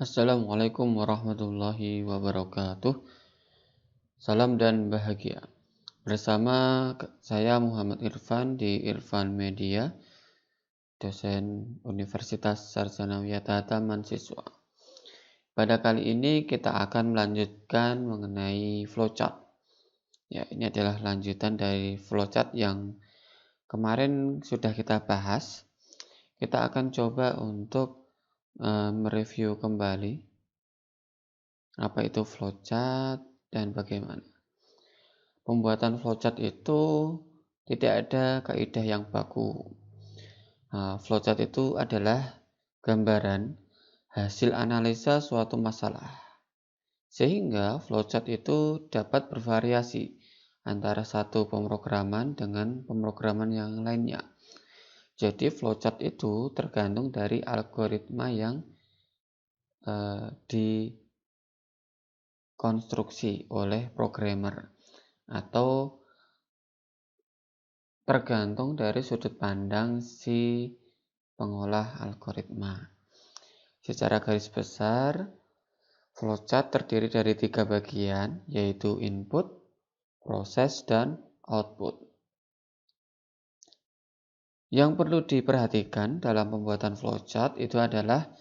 Assalamualaikum warahmatullahi wabarakatuh. Salam dan bahagia. Bersama saya Muhammad Irfan di Irfan Media, dosen Universitas Sarjana Wiyata Taman Siswa. Pada kali ini kita akan melanjutkan mengenai flowchart. Ya, ini adalah lanjutan dari flowchart yang kemarin sudah kita bahas. Kita akan coba untuk mereview kembali apa itu flowchart dan bagaimana. Pembuatan flowchart itu tidak ada kaidah yang baku. Flowchart itu adalah gambaran hasil analisa suatu masalah. Sehingga flowchart itu dapat bervariasi antara satu pemrograman dengan pemrograman yang lainnya. Jadi flowchart itu tergantung dari algoritma yang dikonstruksi oleh programmer atau tergantung dari sudut pandang si pengolah algoritma. Secara garis besar, flowchart terdiri dari 3 bagian, yaitu input, proses, dan output. Yang perlu diperhatikan dalam pembuatan flowchart itu adalah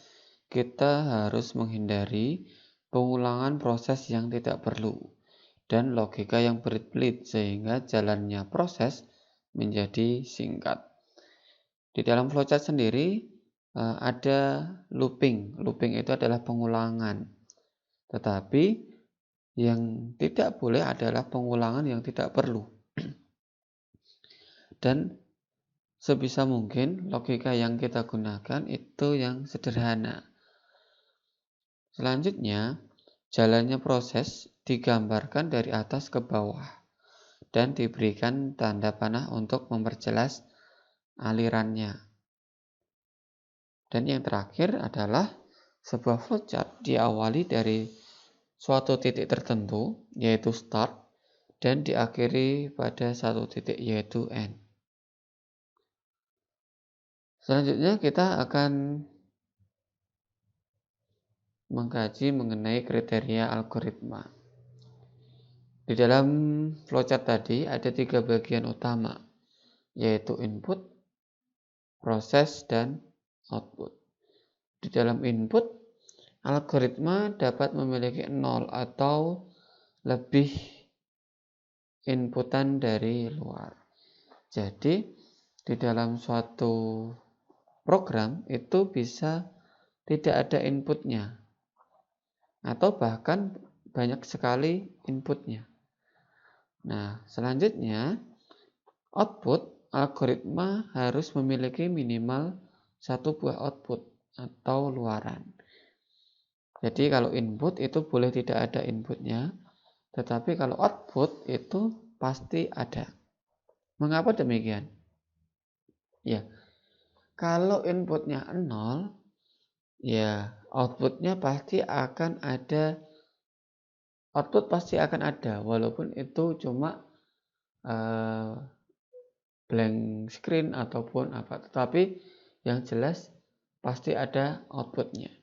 kita harus menghindari pengulangan proses yang tidak perlu dan logika yang berbelit sehingga jalannya proses menjadi singkat. Di dalam flowchart sendiri ada looping. Looping itu adalah pengulangan. Tetapi yang tidak boleh adalah pengulangan yang tidak perlu. Dan sebisa mungkin logika yang kita gunakan itu yang sederhana. Selanjutnya, jalannya proses digambarkan dari atas ke bawah dan diberikan tanda panah untuk memperjelas alirannya. Dan yang terakhir adalah sebuah flowchart diawali dari suatu titik tertentu, yaitu start, dan diakhiri pada satu titik, yaitu end. Selanjutnya kita akan mengkaji mengenai kriteria algoritma. Di dalam flowchart tadi ada 3 bagian utama, yaitu input, proses, dan output. Di dalam input, algoritma dapat memiliki 0 atau lebih inputan dari luar. Jadi, di dalam suatu program itu bisa tidak ada inputnya atau bahkan banyak sekali inputnya. Nah, selanjutnya output algoritma harus memiliki minimal satu buah output atau luaran. Jadi kalau input itu boleh tidak ada inputnya, tetapi kalau output itu pasti ada. Mengapa demikian? Ya, kalau inputnya 0, ya output pasti akan ada, walaupun itu cuma blank screen ataupun apa, tetapi yang jelas pasti ada outputnya.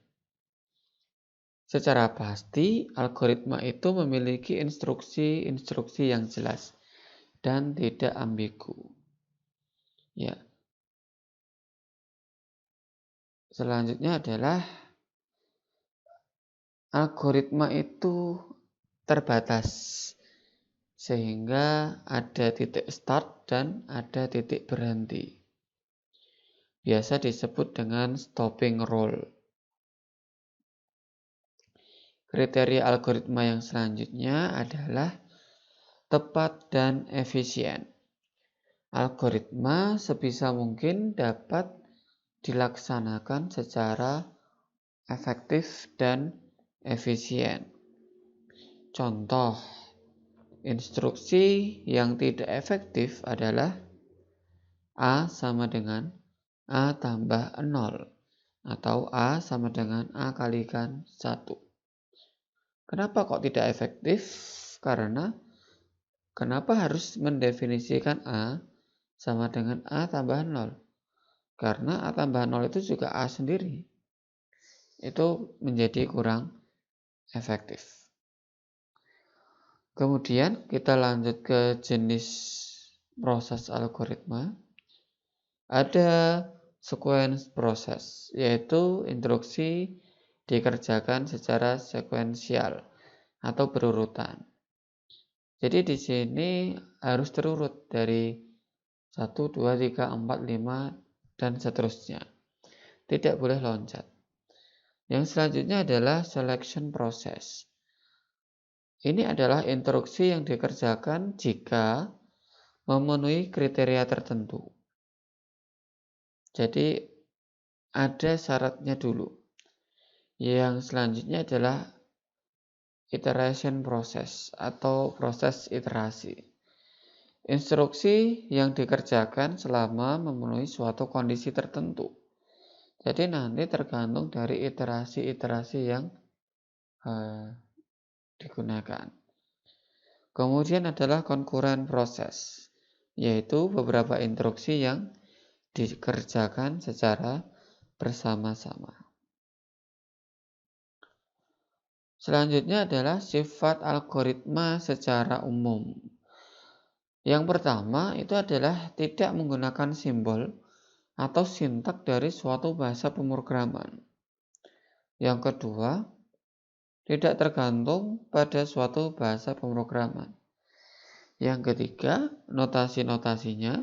Secara pasti algoritma itu memiliki instruksi-instruksi yang jelas dan tidak ambigu. Ya. Selanjutnya adalah algoritma itu terbatas sehingga ada titik start dan ada titik berhenti. Biasa disebut dengan stopping rule. Kriteria algoritma yang selanjutnya adalah tepat dan efisien. Algoritma sebisa mungkin dapat dilaksanakan secara efektif dan efisien. Contoh, instruksi yang tidak efektif adalah A sama dengan A tambah 0 atau A sama dengan A kalikan 1. Kenapa kok tidak efektif? Kenapa harus mendefinisikan A sama dengan A tambah 0? Karena A tambah 0 itu juga A sendiri. itu menjadi kurang efektif. Kemudian kita lanjut ke jenis proses algoritma. Ada sequence proses, yaitu instruksi dikerjakan secara sekuensial atau berurutan. Jadi di sini harus terurut dari 1, 2, 3, 4, 5, dan seterusnya. Tidak boleh loncat. Yang selanjutnya adalah selection process. Ini adalah instruksi yang dikerjakan jika memenuhi kriteria tertentu. Jadi ada syaratnya dulu. Yang selanjutnya adalah iteration process atau proses iterasi. Instruksi yang dikerjakan selama memenuhi suatu kondisi tertentu. Jadi nanti tergantung dari iterasi-iterasi yang digunakan. Kemudian adalah concurrent process, yaitu beberapa instruksi yang dikerjakan secara bersama-sama. Selanjutnya adalah sifat algoritma secara umum. Yang pertama itu adalah tidak menggunakan simbol atau sintak dari suatu bahasa pemrograman. Yang kedua, tidak tergantung pada suatu bahasa pemrograman. Yang ketiga, notasi-notasinya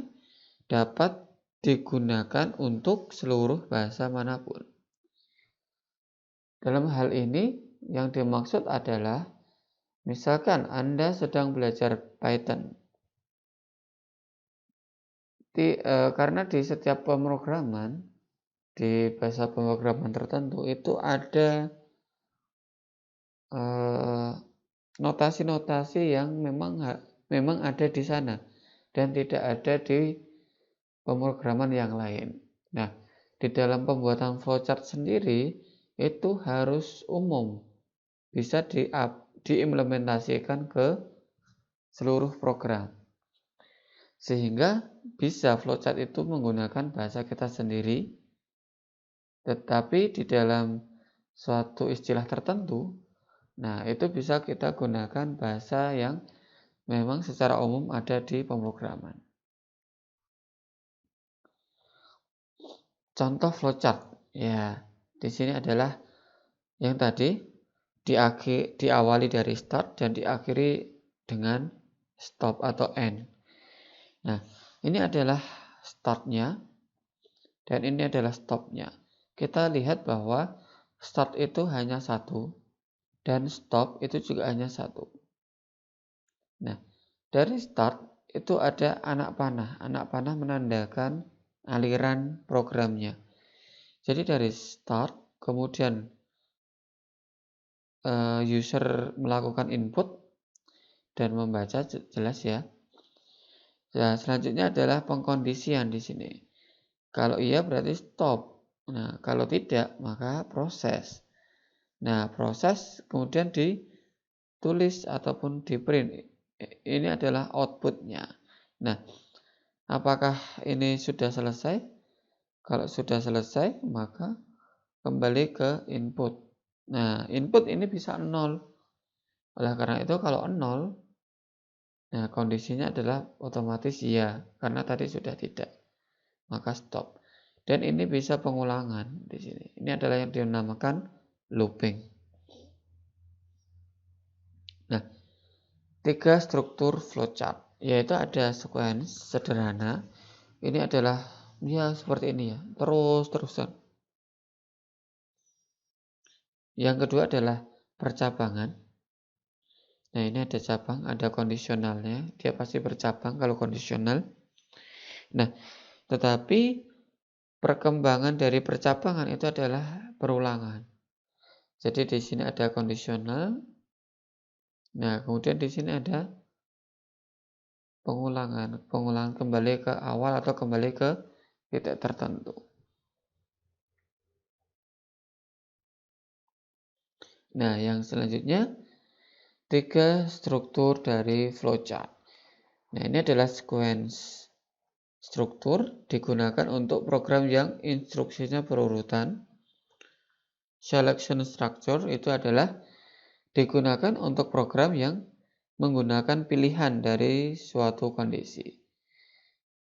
dapat digunakan untuk seluruh bahasa manapun. Dalam hal ini, yang dimaksud adalah misalkan Anda sedang belajar Python. Karena di setiap pemrograman, di bahasa pemrograman tertentu itu ada notasi-notasi yang memang ada di sana dan tidak ada di pemrograman yang lain. Nah, di dalam pembuatan flowchart sendiri itu harus umum, bisa diimplementasikan ke seluruh program. Sehingga bisa flowchart itu menggunakan bahasa kita sendiri, tetapi di dalam suatu istilah tertentu, nah itu bisa kita gunakan bahasa yang memang secara umum ada di pemrograman. Contoh flowchart, ya di sini adalah yang tadi diawali dari start dan diakhiri dengan stop atau end. Nah, ini adalah startnya dan ini adalah stopnya. Kita lihat bahwa start itu hanya satu dan stop itu juga hanya satu. Nah, dari start itu ada anak panah. Anak panah menandakan aliran programnya. Jadi dari start, kemudian user melakukan input dan membaca, jelas ya. Nah, selanjutnya adalah pengkondisian di sini. Kalau iya berarti stop. Nah, kalau tidak maka proses. Nah, proses kemudian ditulis ataupun di print. Ini adalah outputnya. Nah, apakah ini sudah selesai? Kalau sudah selesai, maka kembali ke input. Nah, input ini bisa 0. Oleh karena itu kalau 0, nah kondisinya adalah otomatis iya, karena tadi sudah tidak. Maka stop. Dan ini bisa pengulangan di sini. Ini adalah yang dinamakan looping. Nah, 3 struktur flowchart, yaitu ada sequence sederhana. Ini adalah ya seperti ini ya, terus-terusan. Yang kedua adalah percabangan. Nah, ini ada cabang, ada kondisionalnya. Dia pasti bercabang kalau kondisional. Nah, tetapi perkembangan dari percabangan itu adalah perulangan. Jadi di sini ada kondisional. Nah, kemudian di sini ada pengulangan kembali ke awal atau kembali ke titik tertentu. Nah, yang selanjutnya 3 struktur dari flowchart. Nah, ini adalah sequence struktur digunakan untuk program yang instruksinya berurutan. selection structure itu adalah digunakan untuk program yang menggunakan pilihan dari suatu kondisi.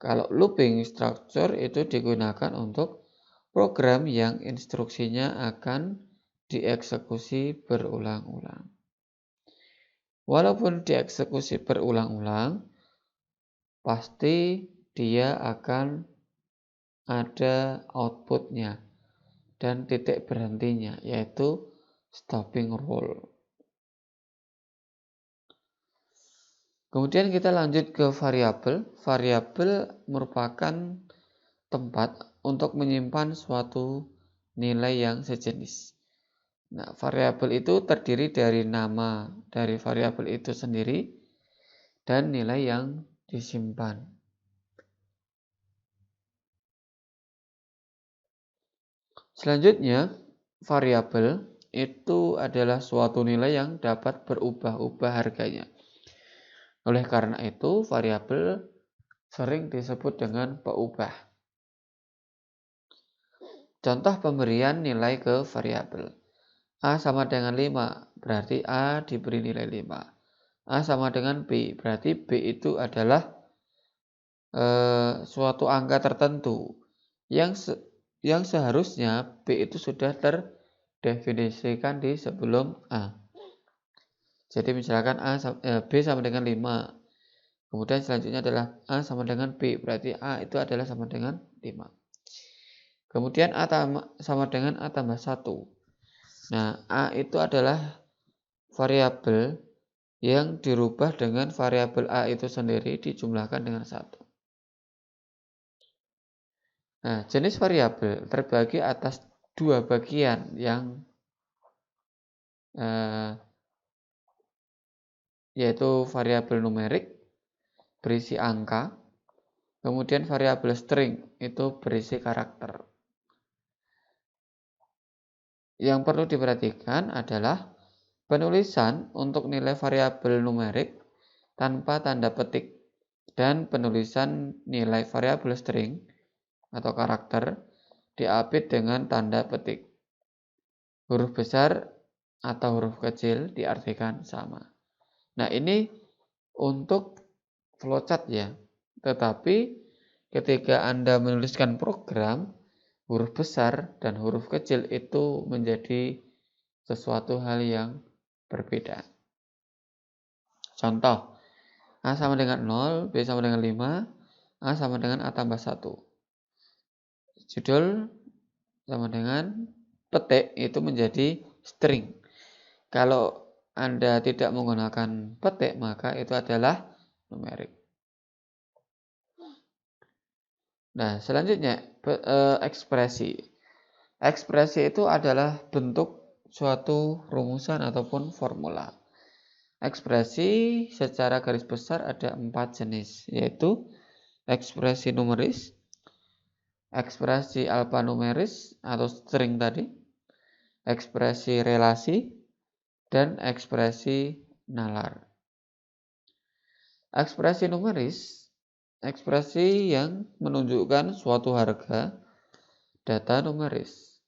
Kalau looping structure itu digunakan untuk program yang instruksinya akan dieksekusi berulang-ulang. Walaupun dieksekusi berulang-ulang, pasti dia akan ada outputnya dan titik berhentinya, yaitu stopping rule. Kemudian kita lanjut ke variabel. Variabel merupakan tempat untuk menyimpan suatu nilai yang sejenis. Nah, variabel itu terdiri dari nama dari variabel itu sendiri dan nilai yang disimpan. Selanjutnya, variabel itu adalah suatu nilai yang dapat berubah-ubah harganya. Oleh karena itu, variabel sering disebut dengan peubah. Contoh pemberian nilai ke variabel. A sama dengan 5, berarti A diberi nilai 5. A sama dengan B, berarti B itu adalah suatu angka tertentu yang seharusnya B itu sudah terdefinisikan di sebelum A. Jadi misalkan B sama dengan 5. Kemudian selanjutnya adalah A sama dengan B, berarti A itu adalah sama dengan 5. Kemudian A sama dengan A tambah 1. Nah, A itu adalah variabel yang dirubah dengan variabel A itu sendiri dijumlahkan dengan 1. Nah, jenis variabel terbagi atas dua bagian yang yaitu variabel numerik berisi angka, kemudian variabel string itu berisi karakter. Yang perlu diperhatikan adalah penulisan untuk nilai variabel numerik tanpa tanda petik dan penulisan nilai variabel string atau karakter diapit dengan tanda petik. Huruf besar atau huruf kecil diartikan sama. Nah, ini untuk flowchart ya. Tetapi ketika Anda menuliskan program, huruf besar dan huruf kecil itu menjadi sesuatu hal yang berbeda. Contoh, A sama dengan 0, B sama dengan 5, A sama dengan A tambah 1. Judul sama dengan petik itu menjadi string. Kalau Anda tidak menggunakan petik, maka itu adalah numerik. Nah, selanjutnya ekspresi. Ekspresi itu adalah bentuk suatu rumusan ataupun formula. Ekspresi secara garis besar ada 4 jenis, yaitu ekspresi numeris, ekspresi alfanumeris atau string tadi, ekspresi relasi, dan ekspresi nalar. Ekspresi numeris, ekspresi yang menunjukkan suatu harga data numeris.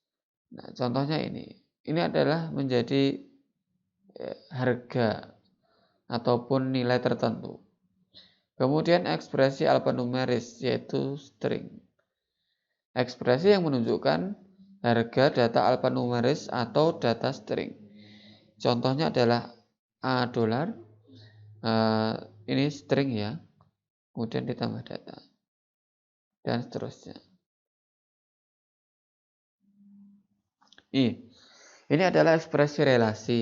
Nah, contohnya ini adalah menjadi harga ataupun nilai tertentu. Kemudian ekspresi alfanumeris yaitu string. Ekspresi yang menunjukkan harga data alfanumeris atau data string. Contohnya adalah $, ini string ya, kemudian ditambah data, dan seterusnya. Ini adalah ekspresi relasi.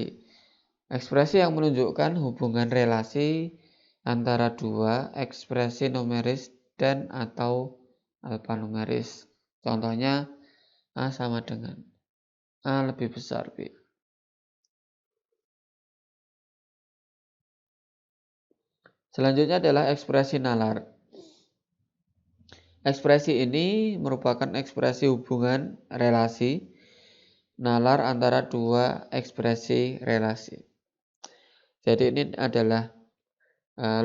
Ekspresi yang menunjukkan hubungan relasi antara dua ekspresi numeris dan atau alfanumeris. Contohnya A sama dengan A lebih besar B. Selanjutnya adalah ekspresi nalar. Ekspresi ini merupakan ekspresi hubungan relasi nalar antara dua ekspresi relasi. Jadi ini adalah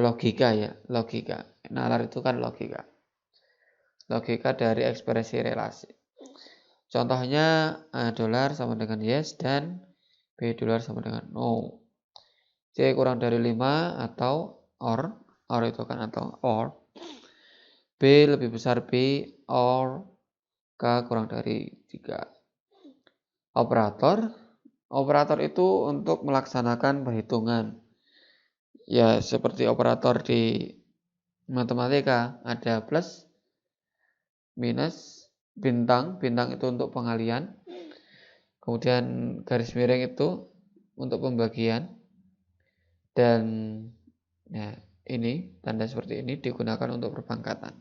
logika ya, logika. Nalar itu kan logika. Logika dari ekspresi relasi. Contohnya A dolar sama dengan yes dan B dolar sama dengan no. C kurang dari 5 atau or itu kan atau or. B lebih besar B or K kurang dari 3. Operator itu untuk melaksanakan perhitungan. Ya, seperti operator di matematika, ada plus, minus, bintang itu untuk pengalian. Kemudian garis miring itu untuk pembagian. Dan nah, ini tanda seperti ini digunakan untuk perpangkatan.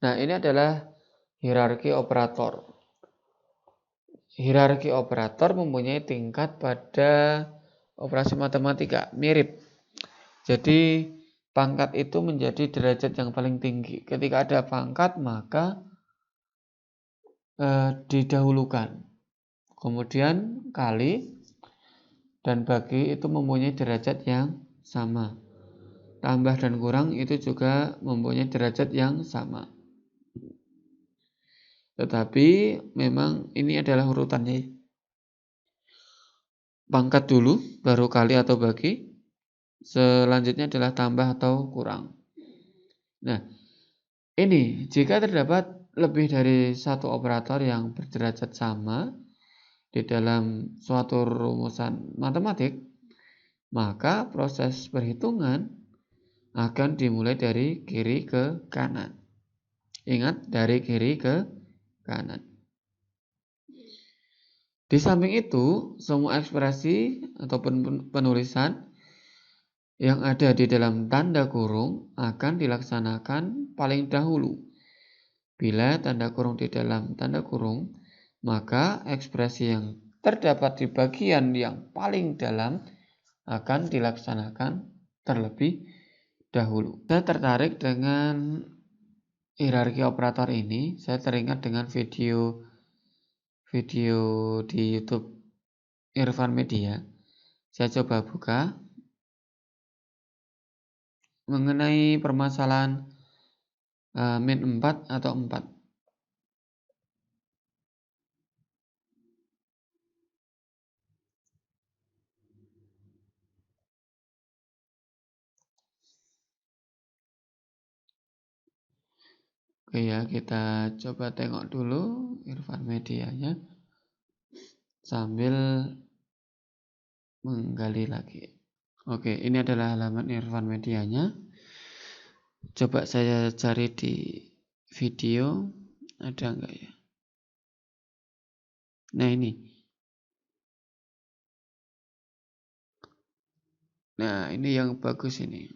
Nah, ini adalah hierarki operator. Hierarki operator mempunyai tingkat pada operasi matematika, mirip. Jadi pangkat itu menjadi derajat yang paling tinggi. Ketika ada pangkat maka didahulukan. Kemudian kali dan bagi itu mempunyai derajat yang sama. Tambah dan kurang itu juga mempunyai derajat yang sama. Tetapi memang ini adalah urutannya. Pangkat dulu, baru kali atau bagi. Selanjutnya adalah tambah atau kurang. Nah, ini jika terdapat lebih dari satu operator yang berderajat sama di dalam suatu rumusan matematik, maka proses perhitungan akan dimulai dari kiri ke kanan. Ingat, dari kiri ke kanan. Di samping itu, semua ekspresi ataupun penulisan yang ada di dalam tanda kurung akan dilaksanakan paling dahulu. Bila tanda kurung di dalam tanda kurung, maka ekspresi yang terdapat di bagian yang paling dalam akan dilaksanakan terlebih dahulu. Saya tertarik dengan hierarki operator ini. Saya teringat dengan video di YouTube Irfan Media. Saya coba buka mengenai permasalahan min 4 atau 4. Oke ya, kita coba tengok dulu Irfan Medianya sambil menggali lagi. Oke, ini adalah halaman Irfan Medianya. Coba saya cari di video, ada enggak ya? Nah ini. Nah ini yang bagus ini.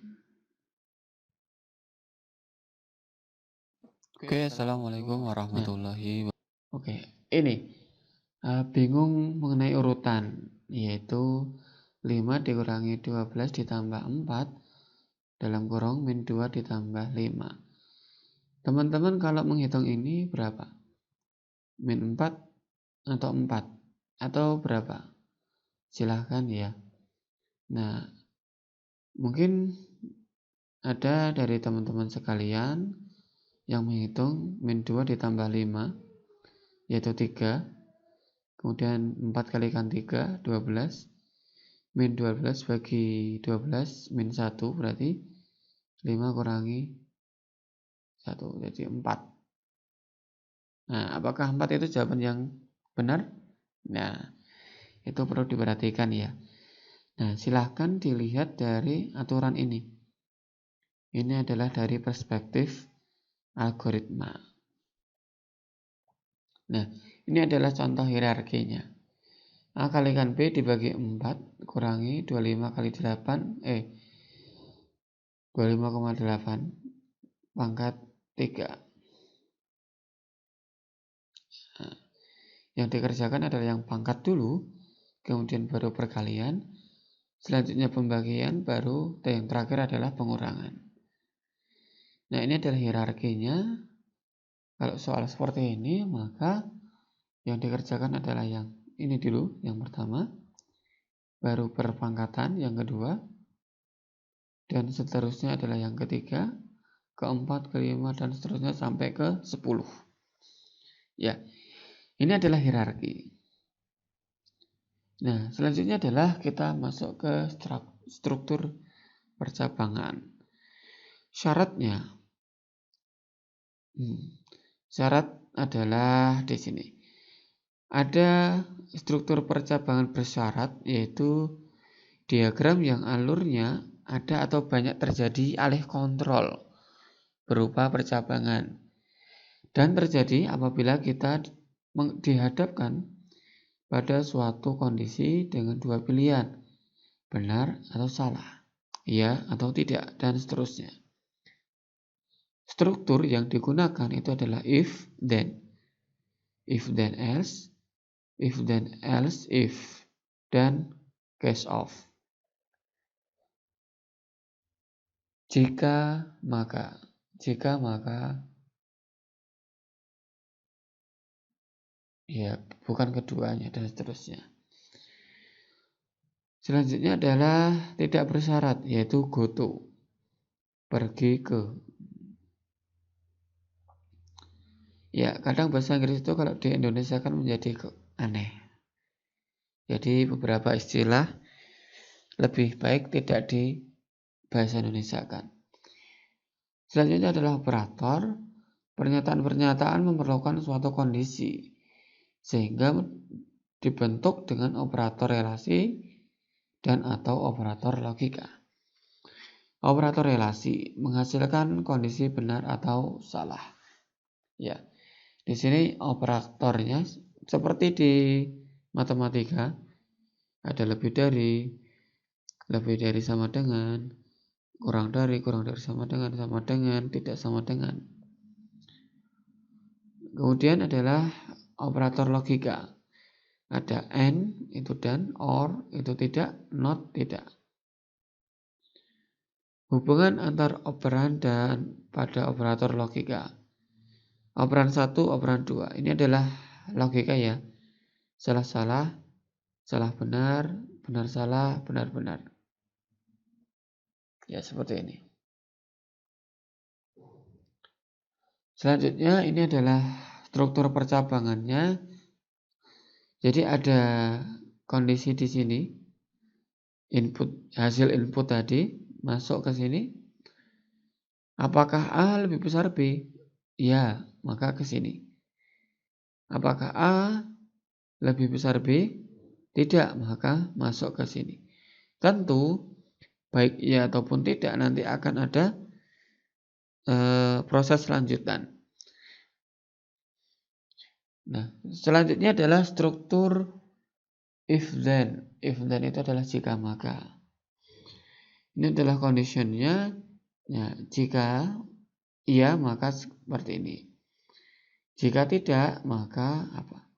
Oke, assalamualaikum warahmatullahi wabarakatuh. Oke, ini bingung mengenai urutan, yaitu 5 dikurangi 12 ditambah 4 dalam kurung min 2 ditambah 5. Teman-teman kalau menghitung ini berapa? Min 4 atau 4? Atau berapa? Silahkan ya. Nah, mungkin ada dari teman-teman sekalian yang menghitung min 2 ditambah 5, yaitu 3. Kemudian 4 kalikan 3, 12. Min 12 bagi 12, min 1 berarti 5 kurangi 1, jadi 4. Nah, apakah 4 itu jawaban yang benar? Nah, itu perlu diperhatikan ya. Nah, silahkan dilihat dari aturan ini. Ini adalah dari perspektif algoritma. Nah, ini adalah contoh hierarkinya. A kalikan B dibagi 4 kurangi 25 kali 8 25,8 pangkat 3. Nah, yang dikerjakan adalah yang pangkat dulu, kemudian baru perkalian, selanjutnya pembagian, baru yang terakhir adalah pengurangan. Nah, ini adalah hierarkinya. Kalau soal seperti ini, maka yang dikerjakan adalah yang ini dulu, yang pertama, baru perpangkatan, yang kedua, dan seterusnya adalah yang ketiga, keempat, kelima, dan seterusnya sampai ke 10. Ya, ini adalah hierarki. Nah, selanjutnya adalah kita masuk ke struktur percabangan. Syaratnya, syarat adalah di sini. Ada struktur percabangan bersyarat, yaitu diagram yang alurnya ada atau banyak terjadi alih kontrol berupa percabangan, dan terjadi apabila kita dihadapkan pada suatu kondisi dengan dua pilihan, benar atau salah, ya atau tidak, dan seterusnya. Struktur yang digunakan itu adalah if then else, if then else if, dan case of. Jika maka, ya bukan keduanya, dan seterusnya. Selanjutnya adalah tidak bersyarat, yaitu go to, pergi ke. Ya, kadang bahasa Inggris itu kalau di Indonesia kan menjadi aneh. Jadi beberapa istilah lebih baik tidak di bahasa Indonesia kan. Selanjutnya adalah operator. Pernyataan-pernyataan memerlukan suatu kondisi sehingga dibentuk dengan operator relasi dan atau operator logika. Operator relasi menghasilkan kondisi benar atau salah. Ya, di sini operatornya seperti di matematika ada lebih dari sama dengan, kurang dari sama dengan, tidak sama dengan. Kemudian adalah operator logika. Ada and itu dan, or itu tidak, not tidak. Hubungan antar operan dan pada operator logika. Operan 1, operan 2. Ini adalah logika ya. Salah-salah, salah benar, benar salah, benar benar. Ya seperti ini. Selanjutnya ini adalah struktur percabangannya. Jadi ada kondisi di sini. Hasil input tadi masuk ke sini. Apakah A lebih besar B? Ya, maka ke sini. Apakah A lebih besar B? Tidak, maka masuk ke sini. Tentu baik ya ataupun tidak nanti akan ada proses lanjutan. Nah, selanjutnya adalah struktur if then. If then itu adalah jika maka. Ini adalah conditionnya. Ya, jika iya maka seperti ini. Jika tidak maka apa?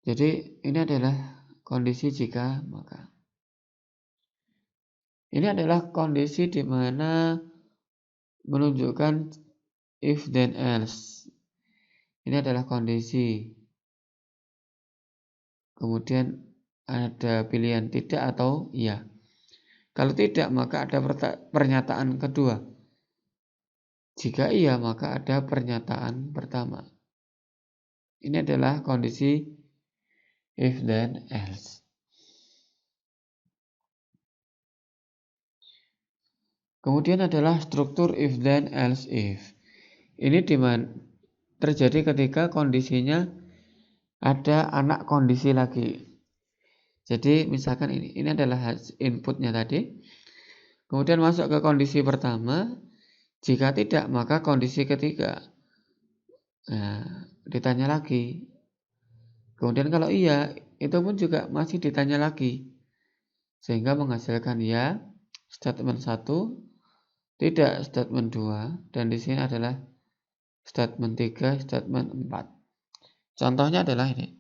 Jadi ini adalah kondisi jika maka. Ini adalah kondisi di mana menunjukkan if then else. Ini adalah kondisi. Kemudian ada pilihan tidak atau iya. Kalau tidak maka ada pernyataan kedua. Jika iya maka ada pernyataan pertama. Ini adalah kondisi if then else. Kemudian adalah struktur if then else if. Ini terjadi ketika kondisinya ada anak kondisi lagi. Jadi misalkan ini adalah inputnya tadi. Kemudian masuk ke kondisi pertama. Jika tidak maka kondisi ketiga. Nah, ditanya lagi. Kemudian kalau iya, itu pun juga masih ditanya lagi. Sehingga menghasilkan ya statement 1, tidak statement 2, dan di sini adalah statement 3, statement 4. Contohnya adalah ini.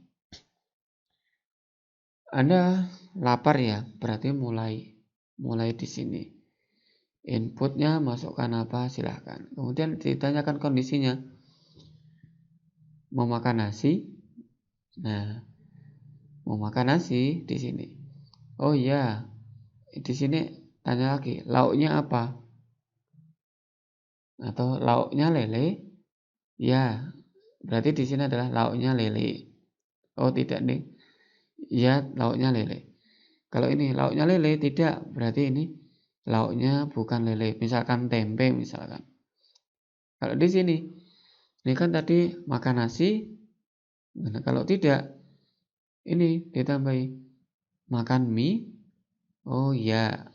Anda lapar ya, berarti mulai di sini. Inputnya masukkan apa, silahkan. Kemudian ditanyakan kondisinya. Mau makan nasi? Nah, mau makan nasi di sini. Oh iya, di sini tanya lagi, lauknya apa? Atau lauknya lele? Ya, Berarti di sini adalah lauknya lele. Oh tidak nih, ya lauknya lele. Kalau ini lauknya lele tidak, berarti ini lauknya bukan lele. Misalkan tempe misalkan. Kalau di sini, ini kan tadi makan nasi. Nah, kalau tidak, ini ditambahi makan mie. Oh ya,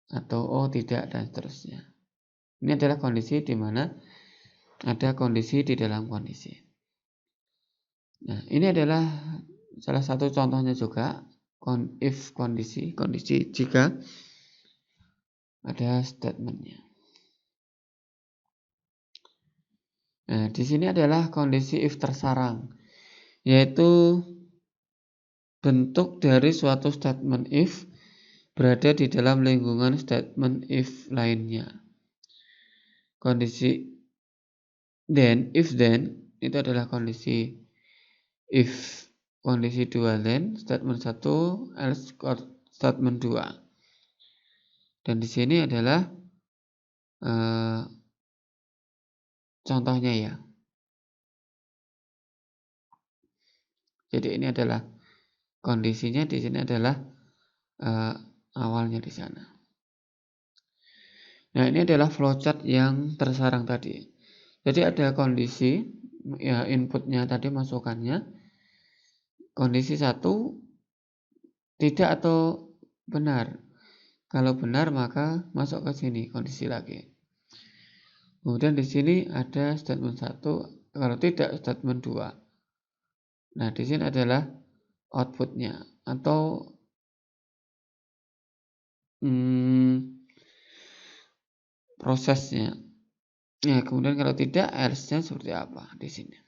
atau oh tidak, dan seterusnya. Ini adalah kondisi di mana ada kondisi di dalam kondisi. Nah, ini adalah salah satu contohnya juga if kondisi jika ada statementnya. Nah, di sini adalah kondisi if tersarang, yaitu bentuk dari suatu statement if berada di dalam lingkungan statement if lainnya. Kondisi if then itu adalah kondisi if. Kondisi 2 then, statement 1, else statement 2. Dan di sini adalah contohnya ya. Jadi ini adalah kondisinya, di sini adalah awalnya di sana. Nah, ini adalah flowchart yang tersarang tadi. Jadi ada kondisi, ya inputnya tadi masukannya. Kondisi 1 tidak atau benar. Kalau benar maka masuk ke sini kondisi lagi. Kemudian di sini ada statement 1, kalau tidak statement 2. Nah, di sini adalah outputnya atau prosesnya. Ya, kemudian kalau tidak else-nya seperti apa di sini.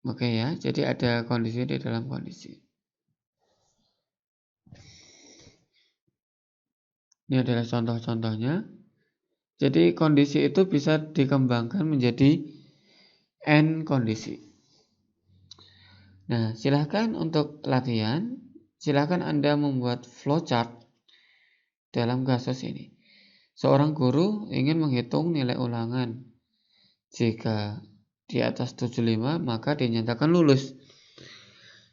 Oke ya, jadi ada kondisi di dalam kondisi. Ini adalah contoh-contohnya. Jadi kondisi itu bisa dikembangkan menjadi N kondisi. Nah, silahkan untuk latihan, silahkan Anda membuat flowchart dalam kasus ini. Seorang guru ingin menghitung nilai ulangan. Jika di atas 75 maka dinyatakan lulus.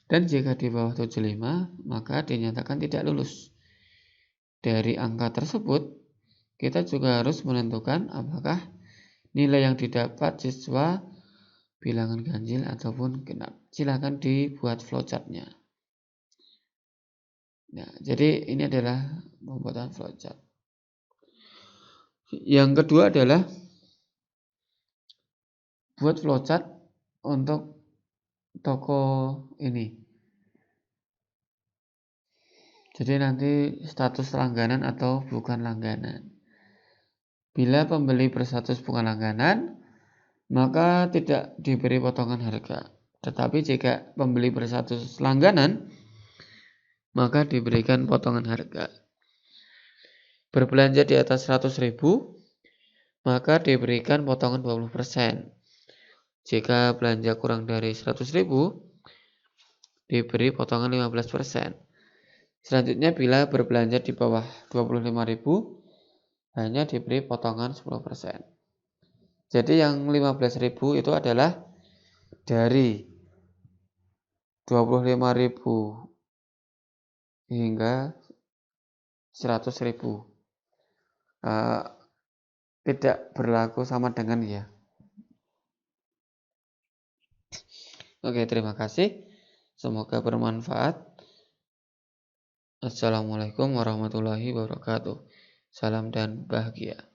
Dan jika di bawah 75 maka dinyatakan tidak lulus. Dari angka tersebut kita juga harus menentukan apakah nilai yang didapat siswa bilangan ganjil ataupun genap. Silakan dibuat flowchartnya. Nah, jadi ini adalah pembuatan flowchart. Yang kedua adalah buat flowchart untuk toko ini. Jadi nanti status langganan atau bukan langganan. Bila pembeli berstatus bukan langganan, maka tidak diberi potongan harga. Tetapi jika pembeli berstatus langganan, maka diberikan potongan harga. Berbelanja di atas 100.000, maka diberikan potongan 20%. Jika belanja kurang dari 100.000, diberi potongan 15%. Selanjutnya bila berbelanja di bawah 25.000, hanya diberi potongan 10%. Jadi yang 15.000 itu adalah dari 25.000 hingga 100.000. Tidak berlaku sama dengan ya. Oke, terima kasih. Semoga bermanfaat. Assalamualaikum warahmatullahi wabarakatuh. Salam dan bahagia.